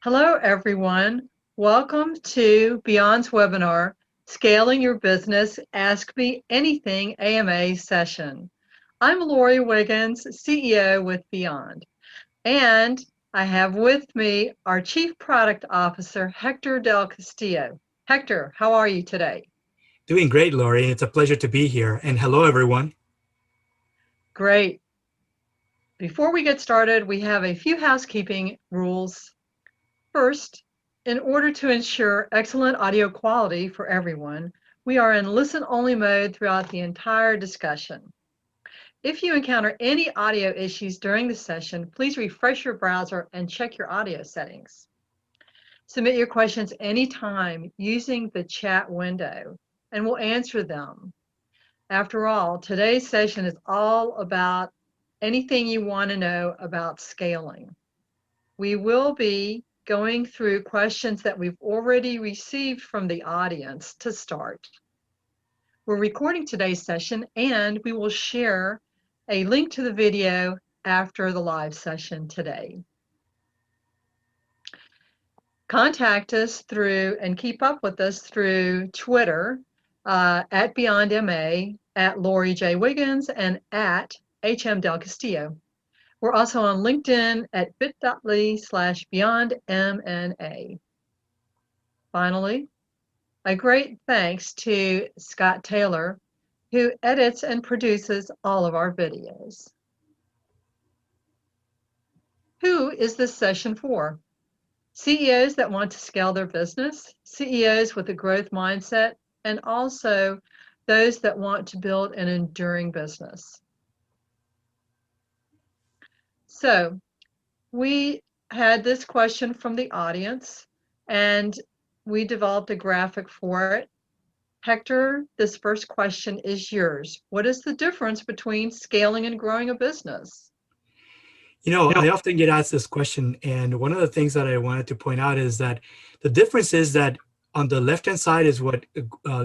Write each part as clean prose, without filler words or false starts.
Hello, everyone. Welcome to Beyond's webinar, Scaling Your Business, Ask Me Anything AMA session. I'm Laurie Wiggins, CEO with Byond, and I have with me our Chief Product Officer, Hector Del Castillo. Hector, how are you today? Doing great, Laurie. It's a pleasure to be here. And hello, everyone. Great. Before we get started, we have a few housekeeping rules. First, in order to ensure excellent audio quality for everyone, we are in listen-only mode throughout the entire discussion. If you encounter any audio issues during the session, please refresh your browser and check your audio settings. Submit your questions anytime using the chat window, and we'll answer them. After all, today's session is all about anything you want to know about scaling. We will be going through questions that we've already received from the audience to start. We're recording today's session and we will share a link to the video after the live session today. Contact us through and keep up with us through Twitter at BeyondMA, at Laurie J. Wiggins, and at HM Del Castillo. We're also on LinkedIn at bit.ly/beyondmna. Finally, a great thanks to Scott Taylor, who edits and produces all of our videos. Who is this session for? CEOs that want to scale their business, CEOs with a growth mindset, and also those that want to build an enduring business. So we had this question from the audience, and we developed a graphic for it. Hector, this first question is yours. What is the difference between scaling and growing a business? I often get asked this question, and one of the things that I wanted to point out is that the difference is that on the left-hand side is what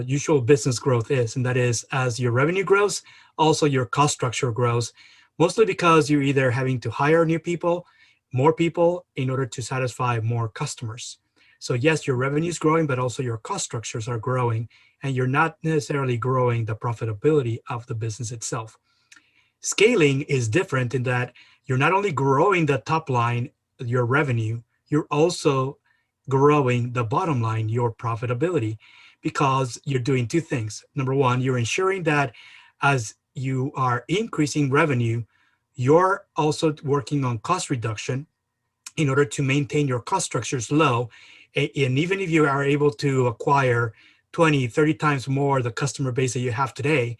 usual business growth is, and that is as your revenue grows, also your cost structure grows, mostly because you're either having to hire new people, more people in order to satisfy more customers. So yes, your revenue is growing, but also your cost structures are growing, and you're not necessarily growing the profitability of the business itself. Scaling is different in that you're not only growing the top line, your revenue, you're also growing the bottom line, your profitability, because you're doing two things. Number one, you're ensuring that as you are increasing revenue, you're also working on cost reduction in order to maintain your cost structures low. And even if you are able to acquire 20, 30 times more the customer base that you have today,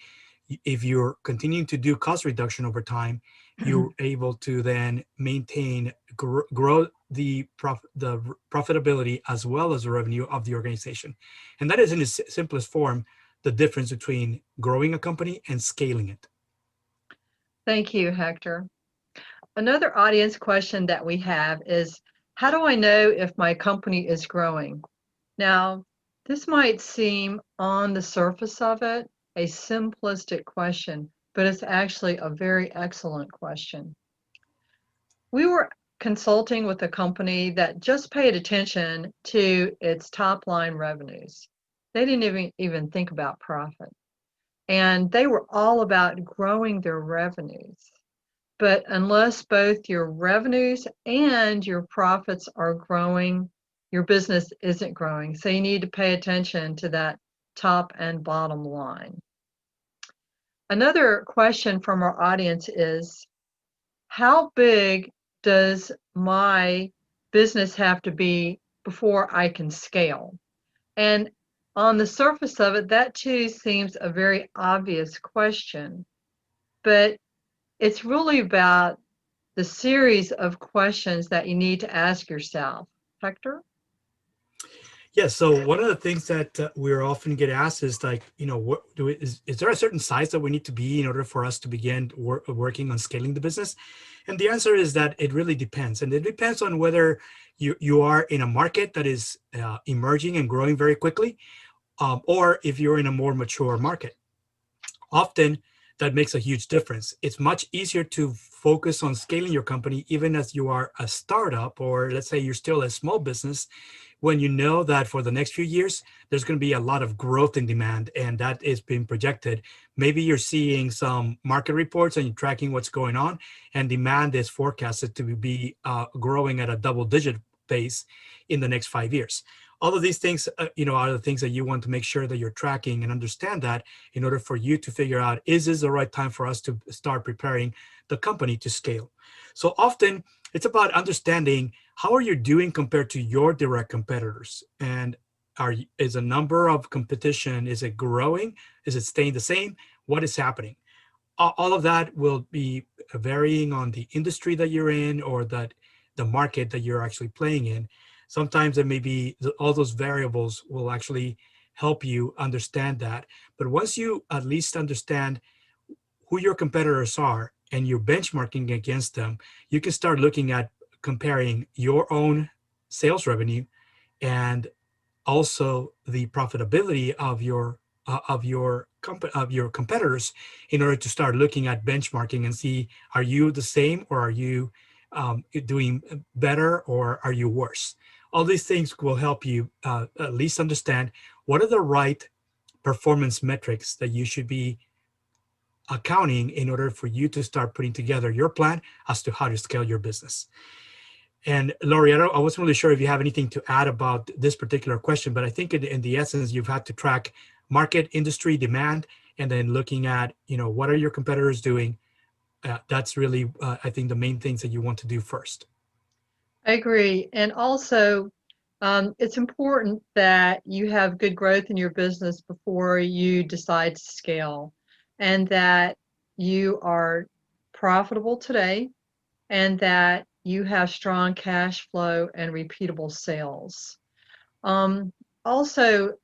if you're continuing to do cost reduction over time, you're able to then maintain, grow the profitability as well as the revenue of the organization. And that is in its simplest form, the difference between growing a company and scaling it. Thank you, Hector. Another audience question that we have is, how do I know if my company is growing? Now, this might seem on the surface of it a simplistic question, but it's actually a very excellent question. We were consulting with a company that just paid attention to its top line revenues. They didn't even think about profit. And they were all about growing their revenues. But unless both your revenues and your profits are growing, your business isn't growing. So you need to pay attention to that top and bottom line. Another question from our audience is, how big does my business have to be before I can scale? And on the surface of it, that too seems a very obvious question, but it's really about the series of questions that you need to ask yourself. Hector? Yes. So one of the things that we often get asked is like, is there a certain size that we need to be in order for us to begin working on scaling the business? And the answer is that it really depends. And it depends on whether you are in a market that is emerging and growing very quickly, or if you're in a more mature market. Often that makes a huge difference. It's much easier to focus on scaling your company, even as you are a startup, or let's say you're still a small business, when you know that for the next few years, there's going to be a lot of growth in demand and that is being projected. Maybe you're seeing some market reports and you're tracking what's going on, and demand is forecasted to be growing at a double-digit pace in the next 5 years. All of these things, are the things that you want to make sure that you're tracking and understand that in order for you to figure out, is this the right time for us to start preparing the company to scale? So often it's about understanding how are you doing compared to your direct competitors, and is a number of competition, is it growing, is it staying the same, what is happening? All of that will be varying on the industry that you're in or that the market that you're actually playing in. Sometimes it may be all those variables will actually help you understand that. But once you at least understand who your competitors are and you're benchmarking against them, you can start looking at comparing your own sales revenue and also the profitability of your competitors in order to start looking at benchmarking and see, are you the same, or are you doing better, or are you worse? All these things will help you at least understand what are the right performance metrics that you should be accounting in order for you to start putting together your plan as to how to scale your business. And Laurie, I wasn't really sure if you have anything to add about this particular question, but I think in the essence, you've had to track market, industry, demand, and then looking at, what are your competitors doing? That's really, I think, the main things that you want to do first. I agree. And also, it's important that you have good growth in your business before you decide to scale, and that you are profitable today, and that you have strong cash flow and repeatable sales. Um, Also,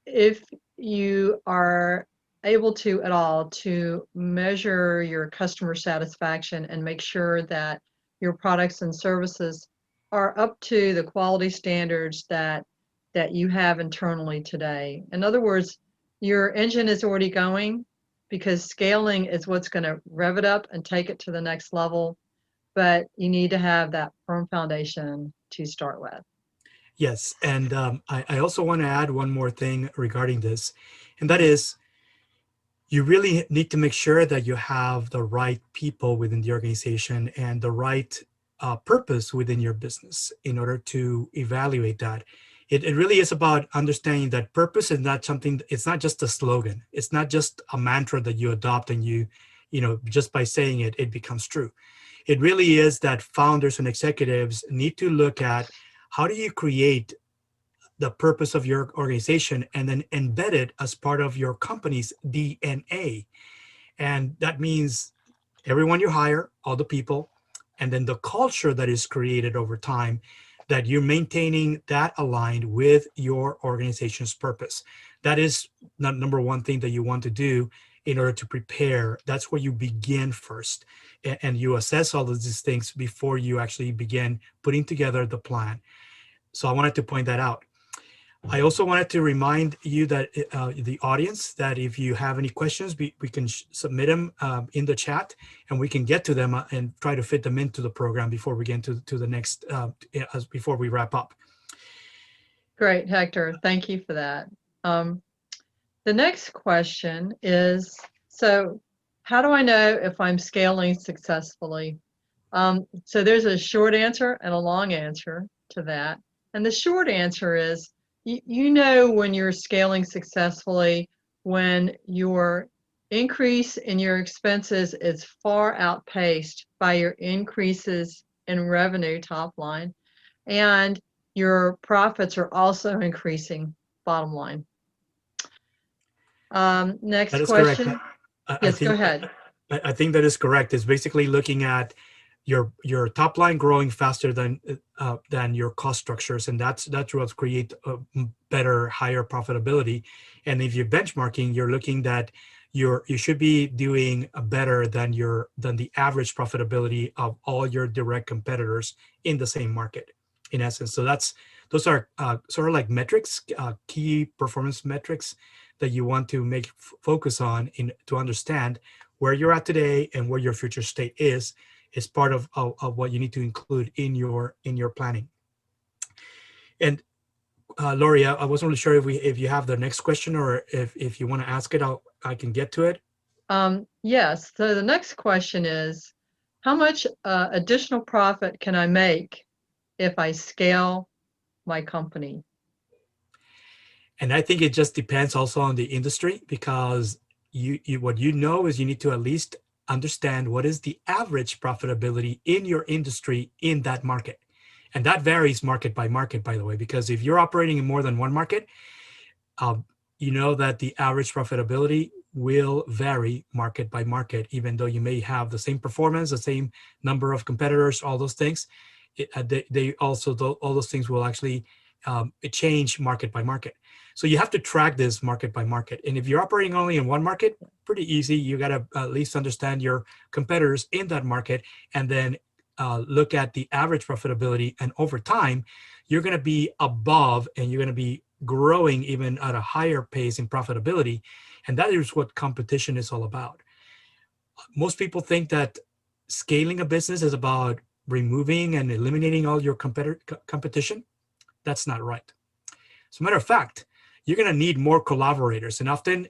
if you are able to at all to measure your customer satisfaction and make sure that your products and services are up to the quality standards that you have internally today. In other words, your engine is already going, because scaling is what's going to rev it up and take it to the next level, but you need to have that firm foundation to start with. Yes, and I also want to add one more thing regarding this, and that is, you really need to make sure that you have the right people within the organization and the right purpose within your business in order to evaluate that. It really is about understanding that purpose is not something, it's not just a slogan. It's not just a mantra that you adopt and just by saying it, it becomes true. It really is that founders and executives need to look at, how do you create the purpose of your organization and then embed it as part of your company's DNA. And that means everyone you hire, all the people, and then the culture that is created over time, that you're maintaining that aligned with your organization's purpose. That is not number one thing that you want to do in order to prepare. That's where you begin first. And you assess all of these things before you actually begin putting together the plan. So I wanted to point that out. I also wanted to remind you that the audience, that if you have any questions, we can submit them in the chat, and we can get to them and try to fit them into the program before we get to the next, before we wrap up. Great, Hector. Thank you for that. The next question is, so how do I know if I'm scaling successfully? So there's a short answer and a long answer to that. And the short answer is, you know when you're scaling successfully when your increase in your expenses is far outpaced by your increases in revenue top line, and your profits are also increasing bottom line. Next That is correct. question. I Yes, go think ahead. I think that is correct. It's basically looking at your top line growing faster than your cost structures, and that's what create a better, higher profitability. And if you're benchmarking, you're looking that you should be doing better than the average profitability of all your direct competitors in the same market, in essence. So those are sort of like metrics, key performance metrics that you want to make focus on in to understand where you're at today and where your future state is part of what you need to include in your planning. And Laurie, I wasn't really sure if you have the next question, or if you want to ask it, I can get to it. Yes. So the next question is, how much additional profit can I make if I scale my company? And I think it just depends also on the industry, because you what you know is you need to at least understand what is the average profitability in your industry in that market. And that varies market by market, by the way, because if you're operating in more than one market, um, you know that the average profitability will vary market by market, even though you may have the same performance, the same number of competitors, all those things. They also, all those things will actually change market by market. So you have to track this market by market. And if you're operating only in one market, pretty easy. You got to at least understand your competitors in that market, and then look at the average profitability. And over time, you're going to be above, and you're going to be growing even at a higher pace in profitability. And that is what competition is all about. Most people think that scaling a business is about removing and eliminating all your competition. That's not right. As a matter of fact, you're going to need more collaborators. And often,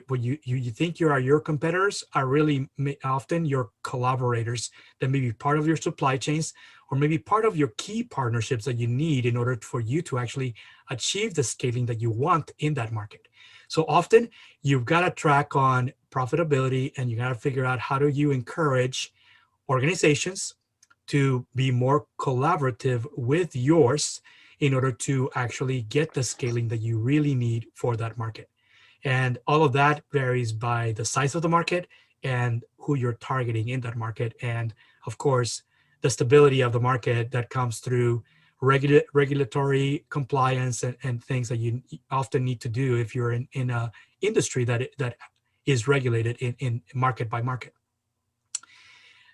what you think you are your competitors are really often your collaborators that may be part of your supply chains, or maybe part of your key partnerships that you need in order for you to actually achieve the scaling that you want in that market. So often you've got to track on profitability, and you got to figure out how do you encourage organizations to be more collaborative with yours in order to actually get the scaling that you really need for that market. And all of that varies by the size of the market and who you're targeting in that market. And of course, the stability of the market that comes through regulatory compliance and things that you often need to do if you're in a industry that is regulated in market by market.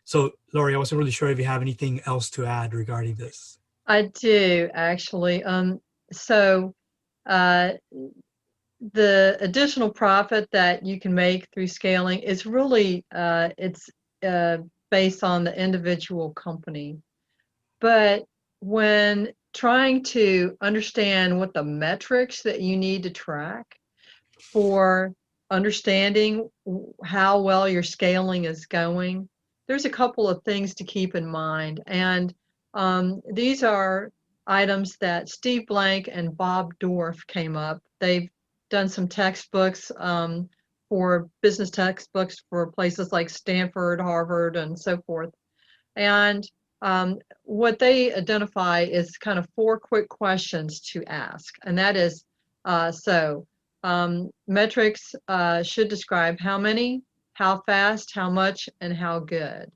So, Laurie, I wasn't really sure if you have anything else to add regarding this. I do actually. So uh, the additional profit that you can make through scaling is really it's based on the individual company. But when trying to understand what the metrics that you need to track for understanding how well your scaling is going, there's a couple of things to keep in mind. And these are items that Steve Blank and Bob Dorff came up. They've done some textbooks for business textbooks for places like Stanford, Harvard, and so forth. And what they identify is kind of 4 quick questions to ask. And that is, metrics should describe how many, how fast, how much, and how good.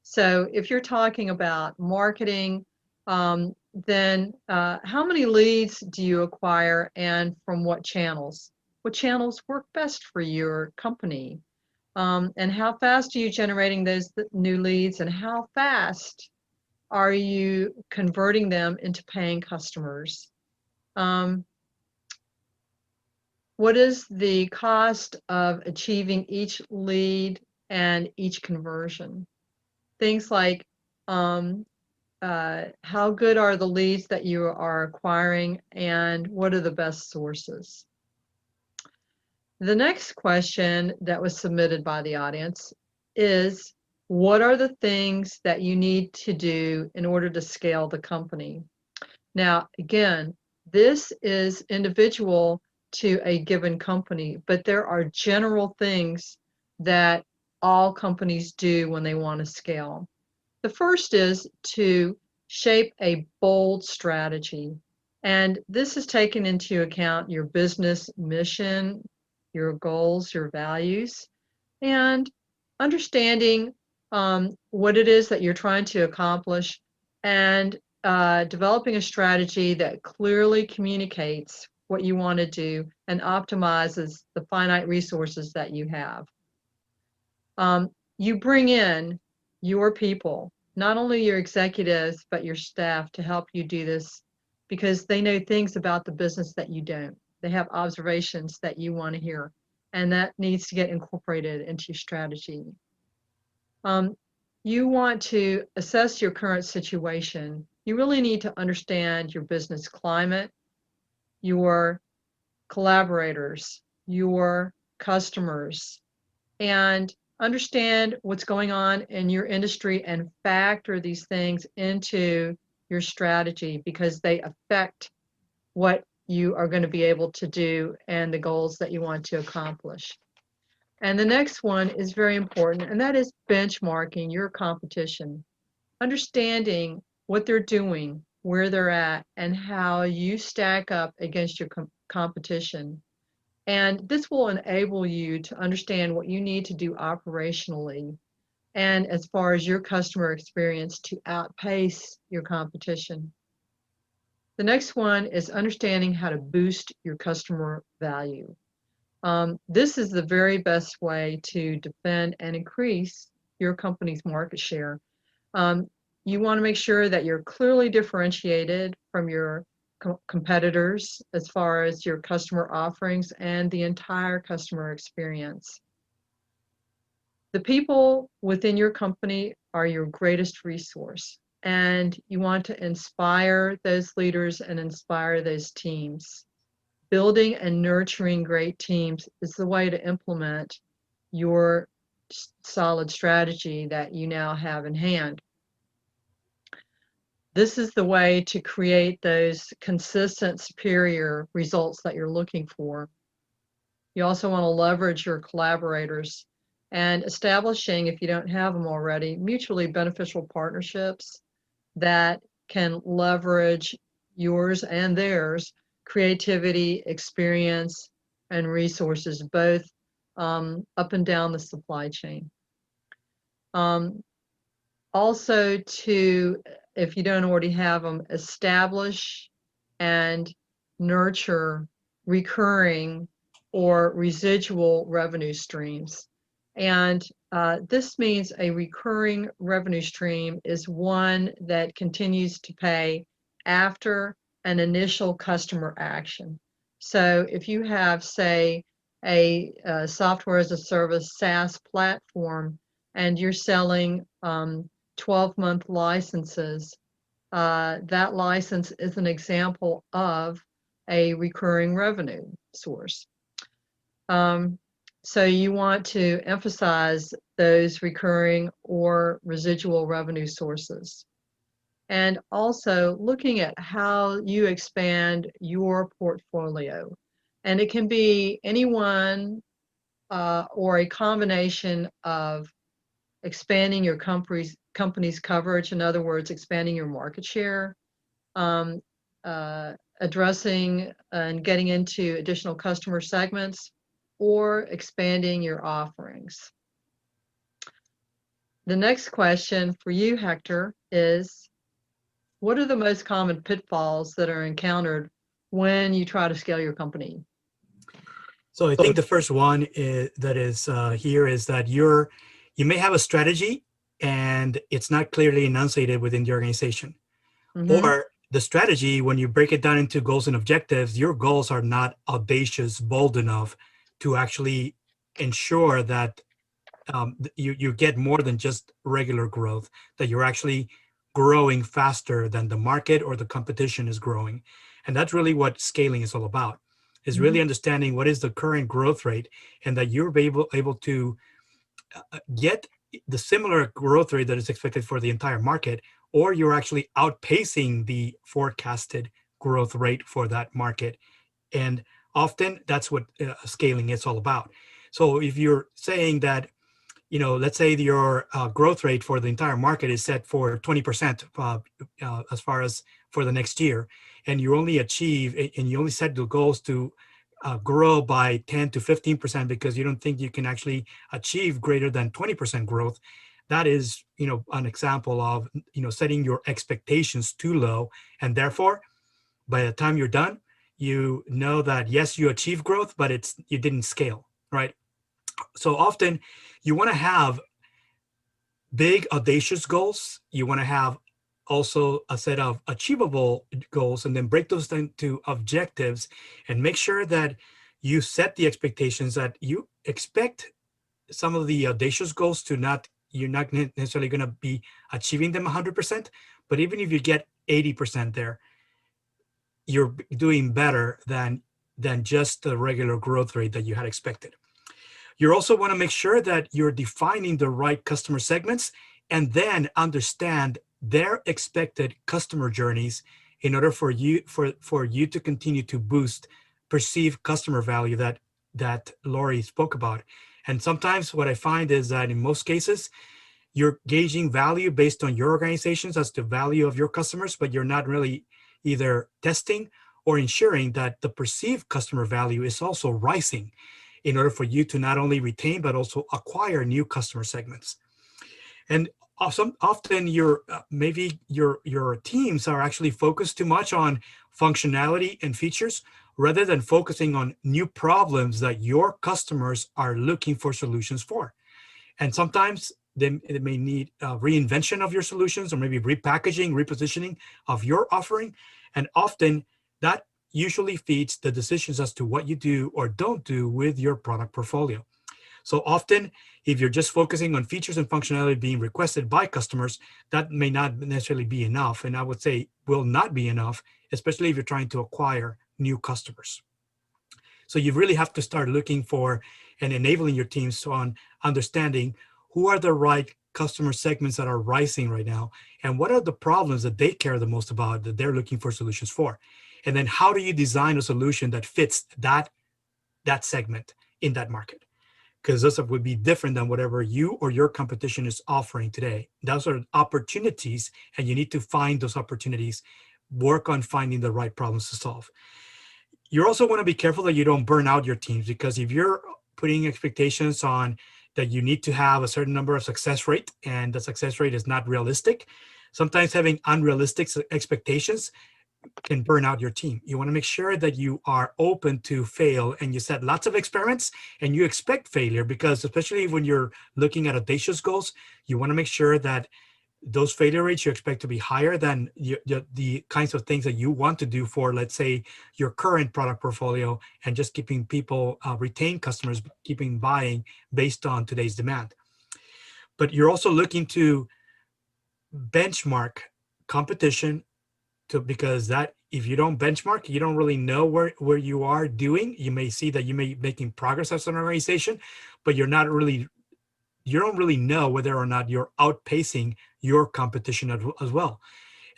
So if you're talking about marketing, then how many leads do you acquire, and from what channels? What channels work best for your company? And how fast are you generating those new leads, and how fast are you converting them into paying customers? What is the cost of achieving each lead and each conversion? Things like how good are the leads that you are acquiring, and what are the best sources? The next question that was submitted by the audience is, what are the things that you need to do in order to scale the company? Now, again, this is individual to a given company, but there are general things that all companies do when they want to scale. The first is to shape a bold strategy. And this is taking into account your business mission, your goals, your values, and understanding what it is that you're trying to accomplish, and developing a strategy that clearly communicates what you want to do and optimizes the finite resources that you have. You bring in your people, not only your executives, but your staff, to help you do this, because they know things about the business that you don't. They have observations that you want to hear, and that needs to get incorporated into your strategy. You want to assess your current situation. You really need to understand your business climate, your collaborators, your customers, and understand what's going on in your industry and factor these things into your strategy because they affect what you are going to be able to do and the goals that you want to accomplish. And the next one is very important, and that is benchmarking your competition, understanding what they're doing, where they're at, and how you stack up against your competition. And this will enable you to understand what you need to do operationally and as far as your customer experience to outpace your competition. The next one is understanding how to boost your customer value. This is the very best way to defend and increase your company's market share. You want to make sure that you're clearly differentiated from your competitors as far as your customer offerings and the entire customer experience. The people within your company are your greatest resource, and you want to inspire those leaders and inspire those teams. Building and nurturing great teams is the way to implement your solid strategy that you now have in hand. This is the way to create those consistent, superior results that you're looking for. You also want to leverage your collaborators and establishing, if you don't have them already, mutually beneficial partnerships that can leverage yours and theirs creativity, experience, and resources, both up and down the supply chain. Also to, if you don't already have them, establish and nurture recurring or residual revenue streams. And this means a recurring revenue stream is one that continues to pay after an initial customer action. So if you have, say, a software as a service SaaS platform and you're selling 12-month licenses, that license is an example of a recurring revenue source. So you want to emphasize those recurring or residual revenue sources. And also looking at how you expand your portfolio. And it can be any one or a combination of expanding your company's coverage, in other words, expanding your market share, addressing and getting into additional customer segments, or expanding your offerings. The next question for you, Hector, is what are the most common pitfalls that are encountered when you try to scale your company? So I think the first one that is here is that you may have a strategy and it's not clearly enunciated within the organization. Or the strategy, when you break it down into goals and objectives, your goals are not audacious, bold enough to actually ensure that you get more than just regular growth, that you're actually growing faster than the market or the competition is growing. And that's really what scaling is all about, is really understanding what is the current growth rate and that you're able to get the similar growth rate that is expected for the entire market, or you're actually outpacing the forecasted growth rate for that market. And often that's what scaling is all about. So if you're saying that, let's say your growth rate for the entire market is set for 20% as far as for the next year, and you only set the goals to grow by 10 to 15% because you don't think you can actually achieve greater than 20% growth. That is, an example of, setting your expectations too low. And therefore, by the time you're done, you know that, yes, you achieve growth, but you didn't scale, right? So often you want to have big, audacious goals. You want to have also a set of achievable goals, and then break those down to objectives, and make sure that you set the expectations that you expect some of the audacious goals to not, you're not necessarily going to be achieving them 100%, but even if you get 80% there, you're doing better than just the regular growth rate that you had expected. You also want to make sure that you're defining the right customer segments and then understand their expected customer journeys in order for you to continue to boost perceived customer value that Laurie spoke about. And sometimes what I find is that in most cases, you're gauging value based on your organizations as the value of your customers, but you're not really either testing or ensuring that the perceived customer value is also rising in order for you to not only retain, but also acquire new customer segments. And often maybe your teams are actually focused too much on functionality and features rather than focusing on new problems that your customers are looking for solutions for. And sometimes they may need reinvention of your solutions, or maybe repackaging, repositioning of your offering. And often that usually feeds the decisions as to what you do or don't do with your product portfolio. So often, if you're just focusing on features and functionality being requested by customers, that may not necessarily be enough. And I would say will not be enough, especially if you're trying to acquire new customers. So you really have to start looking for and enabling your teams on understanding who are the right customer segments that are rising right now, and what are the problems that they care the most about that they're looking for solutions for. And then how do you design a solution that fits that segment in that market? Because those would be different than whatever you or your competition is offering today. Those are opportunities, and you need to find those opportunities, work on finding the right problems to solve. You also want to be careful that you don't burn out your teams, because if you're putting expectations on that you need to have a certain number of success rate and the success rate is not realistic, sometimes having unrealistic expectations can burn out your team. You want to make sure that you are open to fail, and you set lots of experiments and you expect failure, because especially when you're looking at audacious goals, you want to make sure that those failure rates you expect to be higher than the kinds of things that you want to do for, let's say, your current product portfolio, and just keeping people, retain customers, keeping buying based on today's demand. But you're also looking to benchmark competition, because that, if you don't benchmark, you don't really know where you are doing. You may see that you may be making progress as an organization, but you don't really know whether or not you're outpacing your competition as well.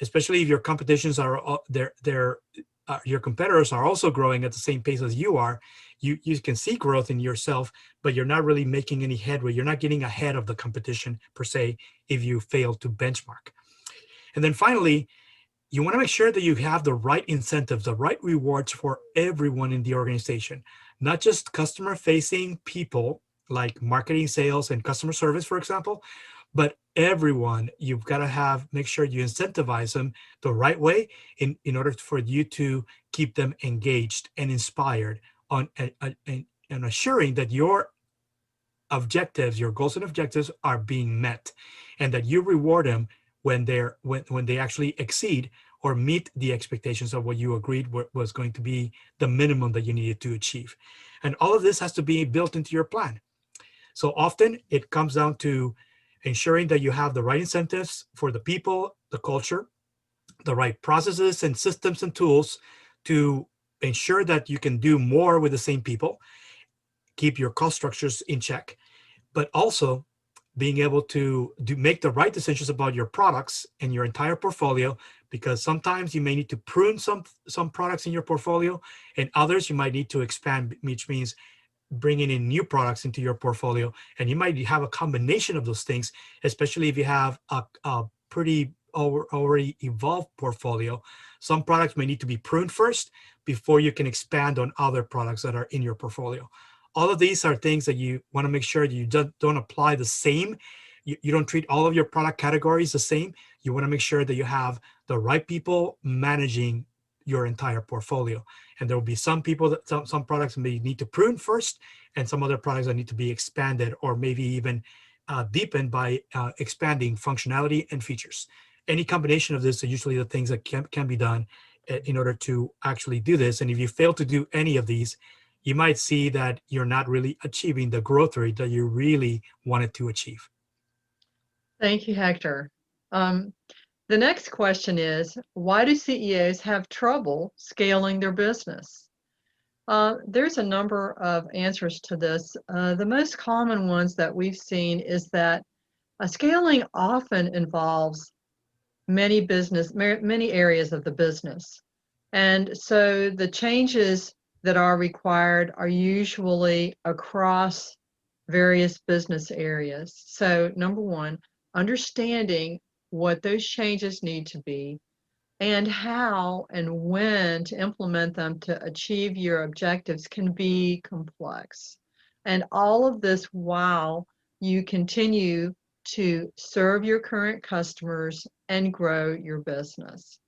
Especially if your competitions are your competitors are also growing at the same pace as you are. You can see growth in yourself, but you're not really making any headway. You're not getting ahead of the competition per se if you fail to benchmark. And then finally, you want to make sure that you have the right incentives, the right rewards for everyone in the organization, not just customer-facing people like marketing, sales, and customer service, for example, but everyone. You've got to make sure you incentivize them the right way in order for you to keep them engaged and inspired on and assuring that your objectives, your goals and objectives are being met, and that you reward them when they actually exceed or meet the expectations of what you agreed was going to be the minimum that you needed to achieve. And all of this has to be built into your plan. So often it comes down to ensuring that you have the right incentives for the people, the culture, the right processes and systems and tools to ensure that you can do more with the same people, keep your cost structures in check, but also being able to make the right decisions about your products and your entire portfolio, because sometimes you may need to prune some products in your portfolio, and others you might need to expand, which means bringing in new products into your portfolio. And you might have a combination of those things, especially if you have a pretty already evolved portfolio. Some products may need to be pruned first before you can expand on other products that are in your portfolio. All of these are things that you want to make sure you don't apply the same. You don't treat all of your product categories the same. You want to make sure that you have the right people managing your entire portfolio. And there will be some people that some products may need to prune first, and some other products that need to be expanded or maybe even deepened by expanding functionality and features. any combination of this are usually the things that can be done in order to actually do this. And if you fail to do any of these, you might see that you're not really achieving the growth rate that you really wanted to achieve. Thank you, Hector. Um, the next question is, why do CEOs have trouble scaling their business? There's a number of answers to this. The most common ones that we've seen is that scaling often involves many areas of the business. And so the changes that are required are usually across various business areas. So number one, understanding what those changes need to be and how and when to implement them to achieve your objectives can be complex. And all of this while you continue to serve your current customers and grow your business.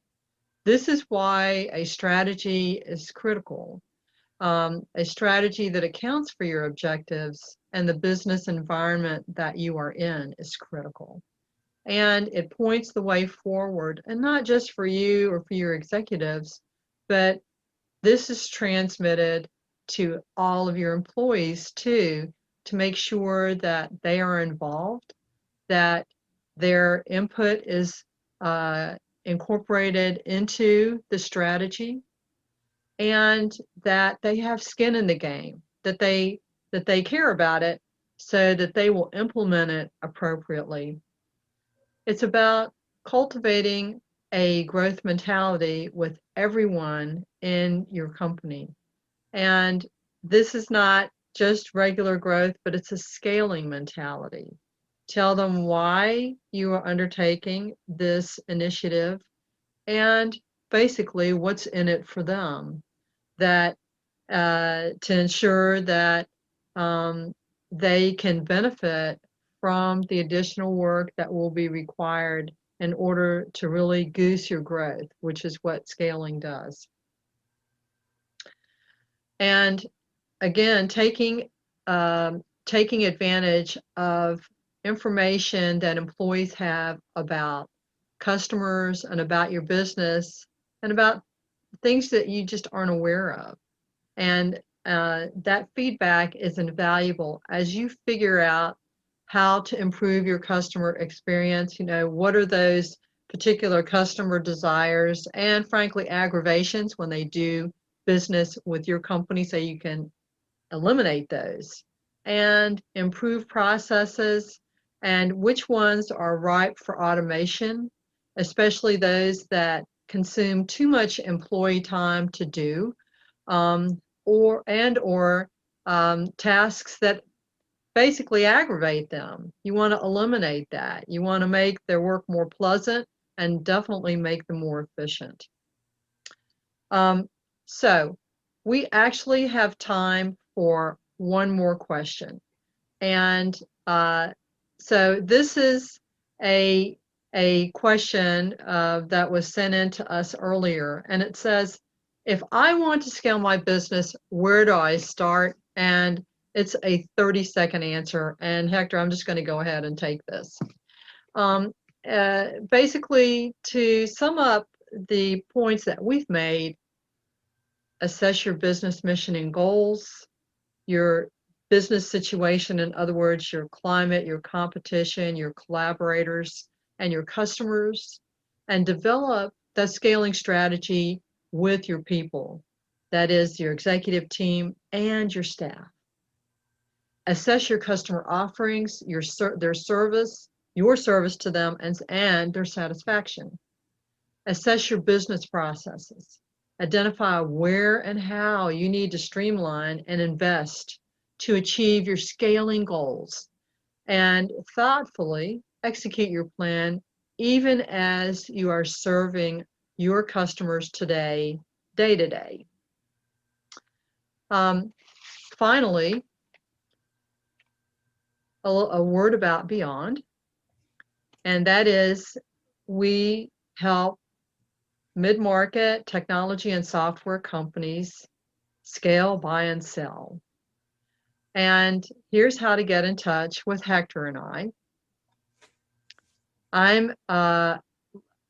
This is why a strategy is critical. A strategy that accounts for your objectives and the business environment that you are in is critical. And it points the way forward, and not just for you or for your executives, but this is transmitted to all of your employees too, to make sure that they are involved, that their input is incorporated into the strategy, and that they have skin in the game, that they care about it so that they will implement it appropriately. It's about cultivating a growth mentality with everyone in your company. And this is not just regular growth, but it's a scaling mentality. Tell them why you are undertaking this initiative and basically what's in it for them, that to ensure that um, they can benefit from the additional work that will be required in order to really goose your growth, which is what scaling does. And again, taking advantage of information that employees have about customers and about your business and about things that you just aren't aware of. And that feedback is invaluable as you figure out how to improve your customer experience. You know, what are those particular customer desires and frankly aggravations when they do business with your company, so you can eliminate those and improve processes, and which ones are ripe for automation, especially those that consume too much employee time to do, or tasks that basically aggravate them. You want to eliminate that. You want to make their work more pleasant and definitely make them more efficient. Um, so we actually have time for one more question. And so this is a, a question that was sent in to us earlier. And it says, if I want to scale my business, where do I start? And it's a 30-second answer. And Hector, I'm just going to go ahead and take this. Basically, to sum up the points that we've made, assess your business mission and goals, your business situation, in other words, your climate, your competition, your collaborators, and your customers, and develop that scaling strategy with your people. That is your executive team and your staff. Assess your customer offerings, their service, your service to them, and their satisfaction. Assess your business processes. Identify where and how you need to streamline and invest to achieve your scaling goals, and thoughtfully execute your plan even as you are serving your customers today, day to day. Finally, a word about Byond, and that is we help mid-market technology and software companies scale, buy, and sell. And here's how to get in touch with Hector and I. I'm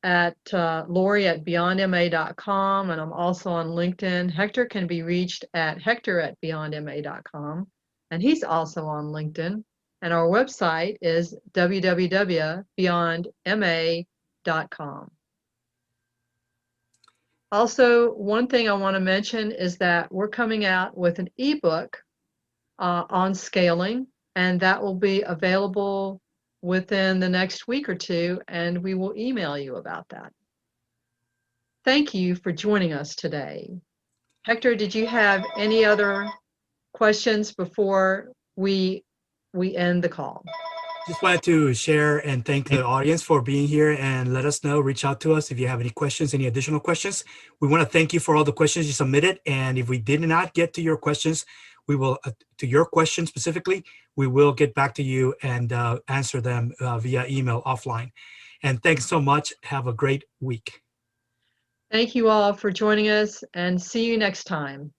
at Laurie at beyondma.com, and I'm also on LinkedIn. Hector can be reached at Hector at beyondma.com, and he's also on LinkedIn. And our website is www.beyondma.com. Also, one thing I want to mention is that we're coming out with an ebook on scaling, and that will be available within the next week or two, and we will email you about that. Thank you for joining us today. Hector, did you have any other questions before we end the call? Just wanted to share and thank the audience for being here, and let us know, reach out to us if you have any questions, any additional questions. We want to thank you for all the questions you submitted. And if we did not get to your questions, we will, to your question specifically, we will get back to you and answer them via email offline. And thanks so much. Have a great week. Thank you all for joining us, and see you next time.